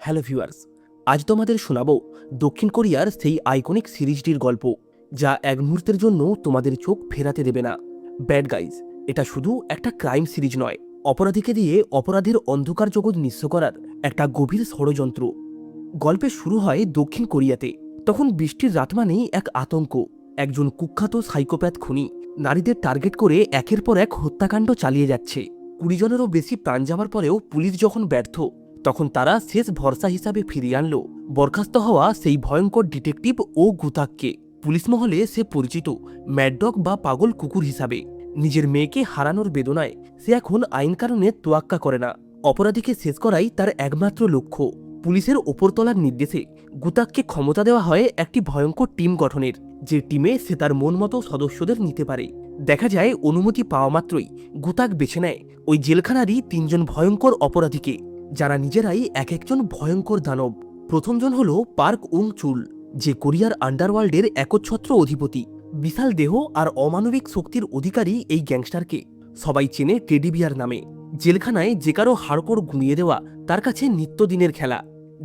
Hello viewers, আজ তোমাদের শোনাবো দক্ষিণ কোরিয়ার সেই আইকনিক সিরিজটির গল্প যা এক মুহূর্তের জন্য তোমাদের চোখ ফেরাতে দেবে না। Bad guys. এটা শুধু একটা ক্রাইম সিরিজ নয়, অপরাধীকে দিয়ে অপরাধের অন্ধকার জগৎ নিঃস্ব করার একটা গভীর ষড়যন্ত্র। গল্পের শুরু হয় দক্ষিণ কোরিয়াতে। তখন বৃষ্টির রাত মানেই এক আতঙ্ক। একজন কুখ্যাত সাইকোপ্যাথ খুনি নারীদের টার্গেট করে একের পর এক হত্যাকাণ্ড চালিয়ে যাচ্ছে। 20 জনেরও বেশি প্রাণ যাওয়ার পরেও পুলিশ যখন ব্যর্থ, তখন তারা শেষ ভরসা হিসাবে ফিরিয়ে আনল বরখাস্ত হওয়া সেই ভয়ঙ্কর ডিটেকটিভ ও গুতাককে। পুলিশ মহলে সে পরিচিত ম্যাডডগ বা পাগল কুকুর হিসাবে। নিজের মেয়েকে হারানোর বেদনায় সে এখন আইন কানুনে তোয়াক্কা করে না। অপরাধীকে শেষ করাই তার একমাত্র লক্ষ্য। পুলিশের ওপরতলার নির্দেশে গুতাককে ক্ষমতা দেওয়া হয় একটি ভয়ঙ্কর টিম গঠনের, যে টিমে সে তার মন মতো সদস্যদের নিতে পারে। দেখা যায় অনুমতি পাওয়া মাত্রই গুতাক বেছে নেয় ওই জেলখানারই 3 জন ভয়ঙ্কর অপরাধীকে, যারা নিজেরাই এক একজন ভয়ঙ্কর দানব। প্রথমজন হল পার্ক উং চুল, যে কোরিয়ার আন্ডারওয়ার্ল্ডের একচ্ছত্র অধিপতি। বিশাল দেহ আর অমানবিক শক্তির অধিকারী এই গ্যাংস্টারকে সবাই চেনে টেডি বিয়ার নামে। জেলখানায় যে কারো হাড়কোড় ঘুমিয়ে দেওয়া তার কাছে নিত্যদিনের খেলা।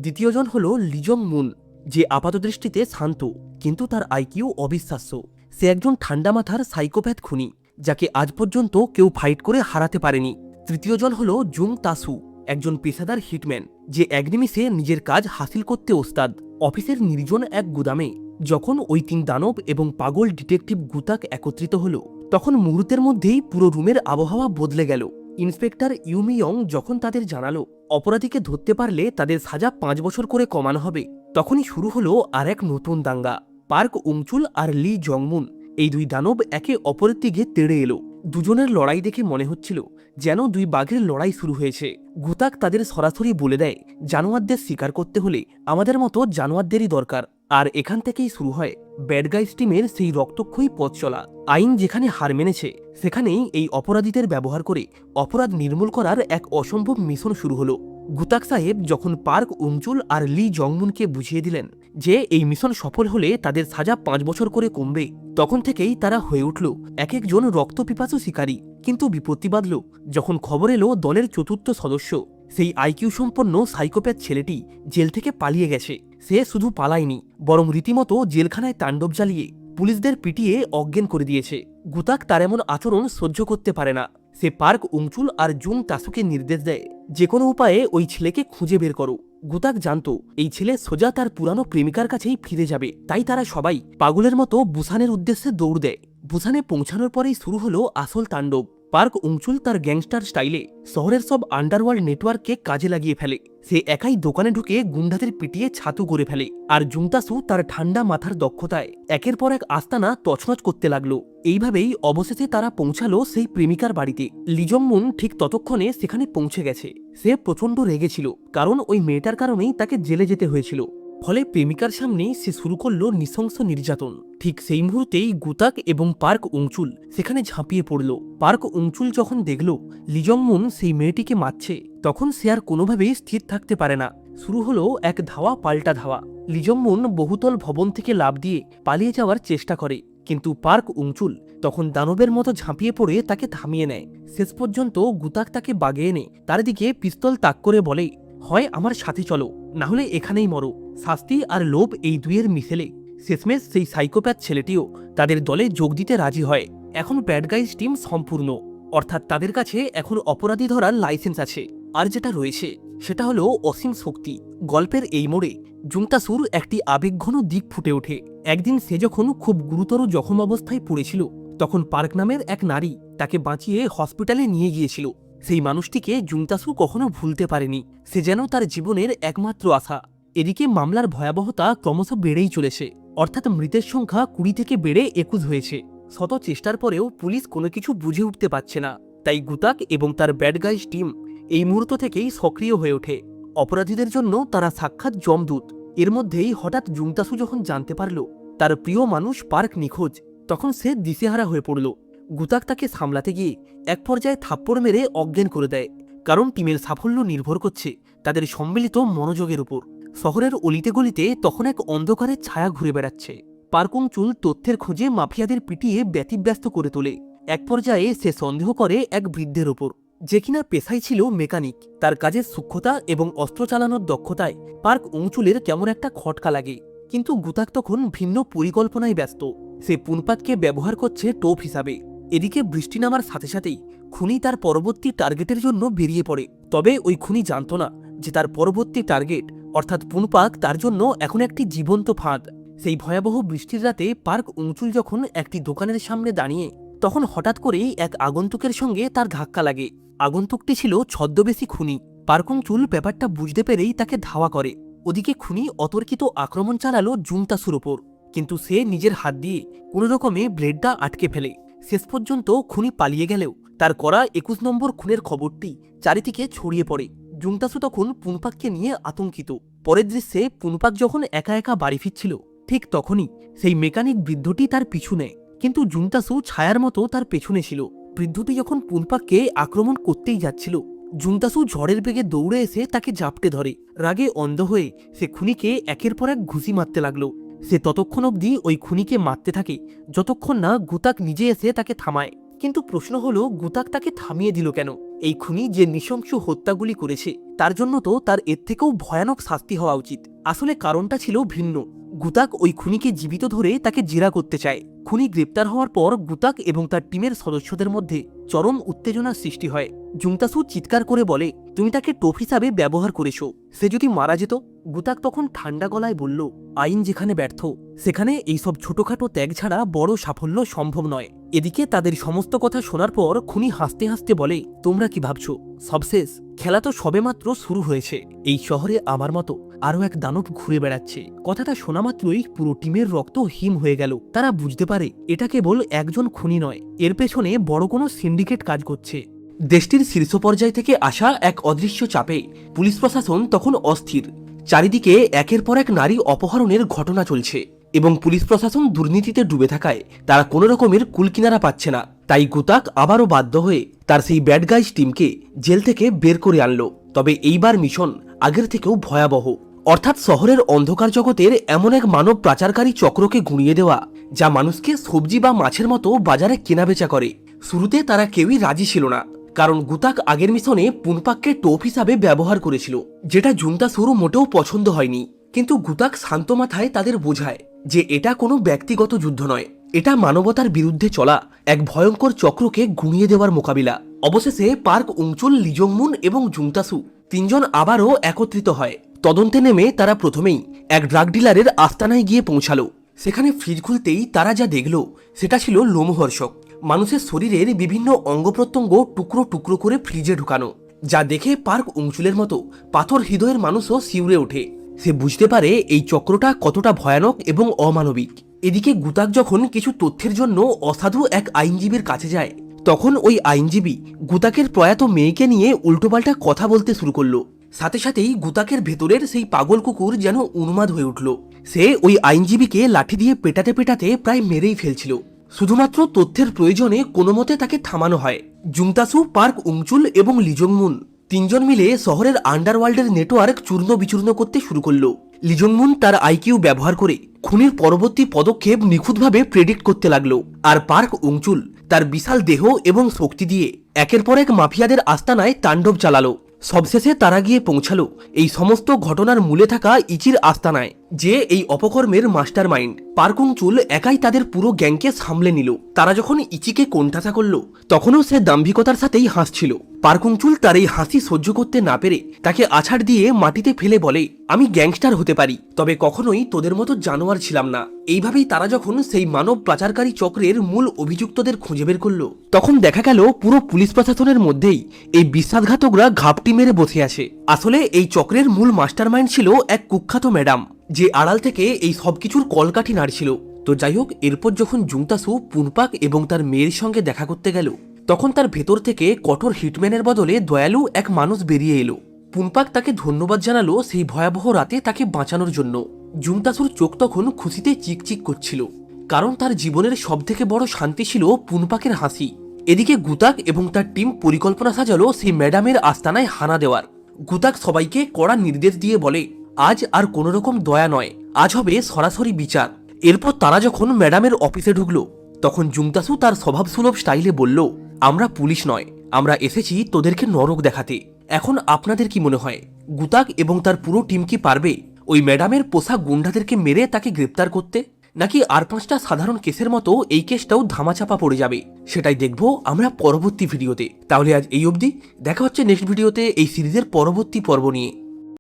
দ্বিতীয়জন হল লিজং মুন, যে আপাতদৃষ্টিতে শান্ত, কিন্তু তার আইকিউ অবিশ্বাস্য। সে একজন ঠান্ডা মাথার সাইকোপ্যাথ খুনি, যাকে আজ পর্যন্ত কেউ ফাইট করে হারাতে পারেনি। তৃতীয়জন হল জুং তাসু, একজন পেশাদার হিটম্যান, যে এক নিমিষে নিজের কাজ হাসিল করতে ওস্তাদ। অফিসের নির্জন এক গুদামে যখন ওই 3 দানব এবং পাগল ডিটেকটিভ গুতাক একত্রিত হল, তখন মুহূর্তের মধ্যেই পুরো রুমের আবহাওয়া বদলে গেল। ইন্সপেক্টর ইউমিয়ং যখন তাদের জানালো অপরাধীকে ধরতে পারলে তাদের সাজা 5 বছর করে কমানো হবে, তখনই শুরু হলো আর এক নতুন দাঙ্গা। পার্ক উংচুল আর লি জংমুন, এই 2 দানব একে অপরের দিকে তেড়ে এলো। দুজনের লড়াই দেখে মনে হচ্ছিল যেন 2 বাঘের লড়াই শুরু হয়েছে। গুতাক তাদের সরাসরি বলে দেয়, জানোয়ারদের শিকার করতে হলে আমাদের মতো জানোয়ারদেরই দরকার। আর এখান থেকেই শুরু হয় ব্যাড গাইজ টিমের সেই রক্তক্ষয়ী পথ চলা। আইন যেখানে হার মেনেছে, সেখানেই এই অপরাধীদের ব্যবহার করে অপরাধ নির্মূল করার এক অসম্ভব মিশন শুরু হলো। গুতাক সাহেব যখন পার্ক উংচুল আর লি জংমুনকে বুঝিয়ে দিলেন যে এই মিশন সফল হলে তাদের সাজা 5 বছর করে কমবে, তখন থেকেই তারা হয়ে উঠল এক একজন রক্তপিপাসু শিকারী। কিন্তু বিপত্তি বাঁধল যখন খবর এলো দলের 4র্থ সদস্য, সেই আইকিউ সম্পন্ন সাইকোপ্যাথ ছেলেটি জেল থেকে পালিয়ে গেছে। সে শুধু পালায়নি, বরং রীতিমতো জেলখানায় তাণ্ডব জ্বালিয়ে পুলিশদের পিটিয়ে অজ্ঞান করে দিয়েছে। গুতাক তার এমন আচরণ সহ্য করতে পারে না। সে পার্ক উংচুল আর জুং তাসুকে নির্দেশ দেয়, যে কোনো উপায়ে ওই ছেলেকে খুঁজে বের করো। গুতাক জানত এই ছেলে সোজা তার পুরানো প্রেমিকার কাছেই ফিরে যাবে, তাই তারা সবাই পাগলের মতো বুসানের উদ্দেশ্যে দৌড় দেয়। বুসানে পৌঁছানোর পরেই শুরু হলো আসল তাণ্ডব। পার্ক উংচুল তার গ্যাংস্টার স্টাইলে শহরের সব আন্ডারওয়ার্ল্ড নেটওয়ার্ককে কাজে লাগিয়ে ফেলে। সে একাই দোকানে ঢুকে গুন্ডাদের পিটিয়ে ছাতু করে ফেলে, আর জুংতাসু তার ঠান্ডা মাথার দক্ষতায় একের পর এক আস্তানা তছনছ করতে লাগলো। এইভাবেই অবশেষে তারা পৌঁছালো সেই প্রেমিকার বাড়িতে। লিজংমুন ঠিক ততক্ষণে সেখানে পৌঁছে গেছে। সে প্রচণ্ড রেগেছিল, কারণ ওই মেয়েটার কারণেই তাকে জেলে যেতে হয়েছিল। ফলে প্রেমিকার সামনেই সে শুরু করলো নৃশংস নির্যাতন। ঠিক সেই মুহূর্তেই গুতাক এবং পার্ক উংচুল সেখানে ঝাঁপিয়ে পড়ল। পার্ক উংচুল যখন দেখল লিজংমুন সেই মেয়েটিকে মারছে, তখন সে আর কোনোভাবেই স্থির থাকতে পারে না। শুরু হলো এক ধাওয়া পাল্টা ধাওয়া। লিজংমুন বহুতল ভবন থেকে লাফ দিয়ে পালিয়ে যাওয়ার চেষ্টা করে, কিন্তু পার্ক উংচুল তখন দানবের মতো ঝাঁপিয়ে পড়ে তাকে থামিয়ে নেয়। শেষ পর্যন্ত গুতাক তাকে বাগে এনে তার দিকে পিস্তল তাক করে বলে, হয় আমার সাথে চলো, না হলে এখানেই মরো। শাস্তি আর লোভ এই দুইয়ের মিশেলে শেষমেশ সেই সাইকোপ্যাথ ছেলেটিও তাদের দলে যোগ দিতে রাজি হয়। এখন ব্যাড গাইজ টিম সম্পূর্ণ, অর্থাৎ তাদের কাছে এখন অপরাধী ধরার লাইসেন্স আছে। আর যেটা রয়েছে সেটা হলো অসীম শক্তি। গল্পের এই মোড়ে জুংতাসুর একটি আবেগঘন দিক ফুটে ওঠে। একদিন সে যখন খুব গুরুতর জখম অবস্থায় পড়েছিল, তখন পার্ক নামের এক নারী তাকে বাঁচিয়ে হসপিটালে নিয়ে গিয়েছিল। সেই মানুষটিকে জুংতাসু কখনো ভুলতে পারেনি। সে যেন তার জীবনের একমাত্র আশা। এদিকে মামলার ভয়াবহতা ক্রমশ বেড়েই চলেছে, অর্থাৎ মৃতের সংখ্যা 20 থেকে বেড়ে 21 হয়েছে। শত চেষ্টার পরেও পুলিশ কোনো কিছু বুঝে উঠতে পারছে না। তাই গুতাক এবং তার ব্যাড গাইজ টিম এই মুহূর্ত থেকেই সক্রিয় হয়ে ওঠে। অপরাধীদের জন্য তারা সাক্ষাৎ যমদূত। এর মধ্যেই হঠাৎ জুংতাসু যখন জানতে পারল তার প্রিয় মানুষ পার্ক নিখোঁজ, তখন সে দিশেহারা হয়ে পড়ল। গুতাক তাকে সামলাতে গিয়ে এক পর্যায়ে থাপ্পড় মেরে অজ্ঞান করে দেয়, কারণ টিমের সাফল্য নির্ভর করছে তাদের সম্মিলিত মনোযোগের উপর। শহরের অলিতে গলিতে তখন এক অন্ধকারের ছায়া ঘুরে বেড়াচ্ছে। পার্ক উংচুল তথ্যের খোঁজে মাফিয়াদের পিটিয়ে ব্যতিব্যস্ত করে তোলে। এক পর্যায়ে সে সন্দেহ করে এক বৃদ্ধের ওপর। যে কিনা পেশাই ছিল মেকানিক। তার কাজের সূক্ষ্মতা এবং অস্ত্র চালানোর দক্ষতায় পার্ক উংচুলের কেমন একটা খটকা লাগে। কিন্তু গুতাক তখন ভিন্ন পরিকল্পনায় ব্যস্ত। সে পুনপাককে ব্যবহার করছে টোপ হিসাবে। এদিকে বৃষ্টি নামার সাথে সাথেই খুনি তার পরবর্তী টার্গেটের জন্য বেরিয়ে পড়ে। তবে ওই খুনি জানত না যে তার পরবর্তী টার্গেট অর্থাৎ পুনপাক তার জন্য এখন একটি জীবন্ত ফাঁদ। সেই ভয়াবহ বৃষ্টির রাতে পার্ক উংচুল যখন একটি দোকানের সামনে দাঁড়িয়ে, তখন হঠাৎ করেই এক আগন্তুকের সঙ্গে তার ধাক্কা লাগে। আগন্তুকটি ছিল ছদ্মবেশী খুনি। পার্ক উংচুল ব্যাপারটা বুঝতে পেরেই তাকে ধাওয়া করে। ওদিকে খুনি অতর্কিত আক্রমণ চালালো জুংতাসুর ওপর, কিন্তু সে নিজের হাত দিয়ে কোনো রকমে ব্লেডটা আটকে ফেলে। শেষ পর্যন্ত খুনি পালিয়ে গেলেও তার করা 21 নম্বর খুনের খবরটি চারিদিকে ছড়িয়ে পড়ে। জুংতাসু তখন পুনপাককে নিয়ে আতঙ্কিত। পরের দৃশ্যে পুনপাক যখন একা একা বাড়ি ফিরছিল, ঠিক তখনই সেই মেকানিক বৃদ্ধটি তার পিছু নেয়। কিন্তু জুংতাসু ছায়ার মতো তার পেছনে ছিল। বৃদ্ধটি যখন পুনপাককে আক্রমণ করতেই যাচ্ছিল, জুংতাসু ঝড়ের বেগে দৌড়ে এসে তাকে জাপটে ধরে। রাগে অন্ধ হয়ে সে খুনিকে একের পর এক ঘুষি মারতে লাগলো। সে ততক্ষণ অবধি ওই খুনিকে মারতে থাকে যতক্ষণ না গুতাক নিজে এসে তাকে থামায়। কিন্তু প্রশ্ন হলো, গুতাক তাকে থামিয়ে দিল কেন? এই খুনি যে নৃশংস হত্যাগুলি করেছে, তার জন্য তো তার এর থেকেও ভয়ানক শাস্তি হওয়া উচিত। আসলে কারণটা ছিল ভিন্ন। গুতাক ওই খুনিকে জীবিত ধরে তাকে জেরা করতে চায়। খুনি গ্রেপ্তার হওয়ার পর গুতাক এবং তার টিমের সদস্যদের মধ্যে চরম উত্তেজনার সৃষ্টি হয়। জুংতাসু চিৎকার করে বলে, তুমি তাকে টোপ হিসাবে ব্যবহার করেছো, সে যদি মারা যেত? গুতাক তখন ঠান্ডা গলায় বলল, আইন যেখানে ব্যর্থ, সেখানে এইসব ছোটখাটো ত্যাগ ছাড়া বড় সাফল্য সম্ভব নয়। এদিকে তাদের সমস্ত কথা শোনার পর খুনি হাসতে হাসতে বলে, তোমরা কি ভাবছো সবশেষ? খেলা তো সবেমাত্র শুরু হয়েছে। এই শহরে আমার মতো আরও এক দানব ঘুরে বেড়াচ্ছে। কথাটা শোনা মাত্রই পুরো টিমের রক্ত হিম হয়ে গেল। তারা বুঝতে পারে এটা কেবল একজন খুনি নয়, এর পেছনে বড় কোনো সিন্ডিকেট কাজ করছে। দেশটির শীর্ষ পর্যায় থেকে আসা এক অদৃশ্য চাপে পুলিশ প্রশাসন তখন অস্থির। চারিদিকে একের পর এক নারী অপহরণের ঘটনা চলছে এবং পুলিশ প্রশাসন দুর্নীতিতে ডুবে থাকায় তারা কোনো রকমের কুলকিনারা পাচ্ছে না। তাই গুতাক আবারও বাধ্য হয়ে তার সেই ব্যাড গাইজ টিমকে জেল থেকে বের করে আনলো। তবে এইবার মিশন আগের থেকেও ভয়াবহ, অর্থাৎ শহরের অন্ধকার জগতের এমন এক মানব পাচারকারী চক্রকে গুঁড়িয়ে দেওয়া, যা মানুষকে সবজি বা মাছের মতো বাজারে কেনাবেচা করে। শুরুতে তারা কেউই রাজি ছিল না, কারণ গুতাক আগের মিশনে পুনপাককে টোপ হিসাবে ব্যবহার করেছিল, যেটা জুংতাসুর মোটেও পছন্দ হয়নি। কিন্তু গুতাক শান্ত মাথায় তাদের বোঝায় যে এটা কোনো ব্যক্তিগত যুদ্ধ নয়, এটা মানবতার বিরুদ্ধে চলা এক ভয়ঙ্কর চক্রকে গুঁড়িয়ে দেওয়ার মোকাবিলা। অবশেষে পার্ক উংচুল, লিজংমুন এবং জুংতাসু তিনজন আবারও একত্রিত হয়। তদন্তে নেমে তারা প্রথমেই এক ড্রাগ ডিলারের আস্তানায় গিয়ে পৌঁছালো। সেখানে ফ্রিজ খুলতেই তারা যা দেখল সেটা ছিল লোমহর্ষক। মানুষের শরীরের বিভিন্ন অঙ্গ প্রত্যঙ্গ টুকরো টুকরো করে ফ্রিজে ঢুকানো, যা দেখে পার্ক উংচুলের মতো পাথর হৃদয়ের মানুষও শিউরে ওঠে। সে বুঝতে পারে এই চক্রটা কতটা ভয়ানক এবং অমানবিক। এদিকে গুতাক যখন কিছু তথ্যের জন্য অসাধু এক আইনজীবীর কাছে যায়, তখন ওই আইনজীবী গুতাকের প্রয়াত মেয়েকে নিয়ে উল্টোপাল্টা কথা বলতে শুরু করলো। সাথে সাথেই গুতাকের ভেতরের সেই পাগল কুকুর যেন উন্মাদ হয়ে উঠল। সে ওই আইনজীবীকে লাঠি দিয়ে পেটাতে পেটাতে প্রায় মেরেই ফেলছিল। শুধুমাত্র তথ্যের প্রয়োজনে কোনো মতে তাকে থামানো হয়। জুংতাসু, পার্ক উংচুল এবং লিজংমুন তিনজন মিলে শহরের আন্ডারওয়ার্ল্ডের নেটওয়ার্ক চূর্ণ বিচূর্ণ করতে শুরু করলো। লিজংমুন তার আইকিউ ব্যবহার করে খুনির পরবর্তী পদক্ষেপ নিখুঁতভাবে প্রেডিক্ট করতে লাগলো, আর পার্ক উংচুল তার বিশাল দেহ এবং শক্তি দিয়ে একের পর এক মাফিয়াদের আস্তানায় তাণ্ডব চালালো। সবশেষে তারা গিয়ে পৌঁছালো এই সমস্ত ঘটনার মূলে থাকা ইচির আস্তানায়, যে এই অপকর্মের মাস্টার মাইন্ড। পার্ক উংচুল একাই তাদের পুরো গ্যাংকে সামলে নিল। তারা যখন ইচিকে কোণঠাসা করলো, তখনও সে দাম্ভিকতার সাথেই হাসছিল। পার্ক উংচুল তার এই হাসি সহ্য করতে না পেরে তাকে আছাড় দিয়ে মাটিতে ফেলে বলে, আমি গ্যাংস্টার হতে পারি, তবে কখনোই তোদের মতো জানোয়ার ছিলাম না। এইভাবেই তারা যখন সেই মানব পাচারকারী চক্রের মূল অভিযুক্তদের খুঁজে বের করলো, তখন দেখা গেল পুরো পুলিশ প্রশাসনের মধ্যেই এই বিশ্বাসঘাতকরা ঘাপটি মেরে বসে আছে। আসলে এই চক্রের মূল মাস্টারমাইন্ড ছিল এক কুখ্যাত ম্যাডাম, যে আড়াল থেকে এই সবকিছুর কলকাঠি নাড়ছিল। তো যাই হোক, এরপর যখন জুংতাসু পুনপাক এবং তার মেয়ের সঙ্গে দেখা করতে গেল, তখন তার ভেতর থেকে কঠোর হিটম্যানের বদলে দয়ালু এক মানুষ বেরিয়ে এলো। পুনপাক তাকে ধন্যবাদ জানালো সেই ভয়াবহ রাতে তাকে বাঁচানোর জন্য। জুংতাসুর চোখ তখন খুশিতে চিকচিক করছিল, কারণ তার জীবনের সবথেকে বড় শান্তি ছিল পুনপাকের হাসি। এদিকে গুতাক এবং তার টিম পরিকল্পনা সাজালো সেই ম্যাডামের আস্তানায় হানা দেওয়ার। গুতাক সবাইকে কড়া নির্দেশ দিয়ে বলে, আজ আর কোনো রকম দয়া নয়, আজ হবে সরাসরি বিচার। এরপর তারা যখন ম্যাডামের অফিসে ঢুকলো, তখন জুংতাসু তার স্বভাবসুলভ স্টাইলে বলল, আমরা পুলিশ নয়, আমরা এসেছি তোদেরকে নরক দেখাতে। এখন আপনাদের কি মনে হয় গুতাক এবং তার পুরো টিম কি পারবে ওই ম্যাডামের পোষা গুন্ডাদেরকে মেরে তাকে গ্রেপ্তার করতে, নাকি আর 5টা সাধারণ কেসের মতো এই কেসটাও ধামাচাপা পড়ে যাবে? সেটাই দেখবো আমরা পরবর্তী ভিডিওতে। তাহলে আজ এই অবধি, দেখা হচ্ছে নেক্সট ভিডিওতে এই সিরিজের পরবর্তী পর্ব নিয়ে।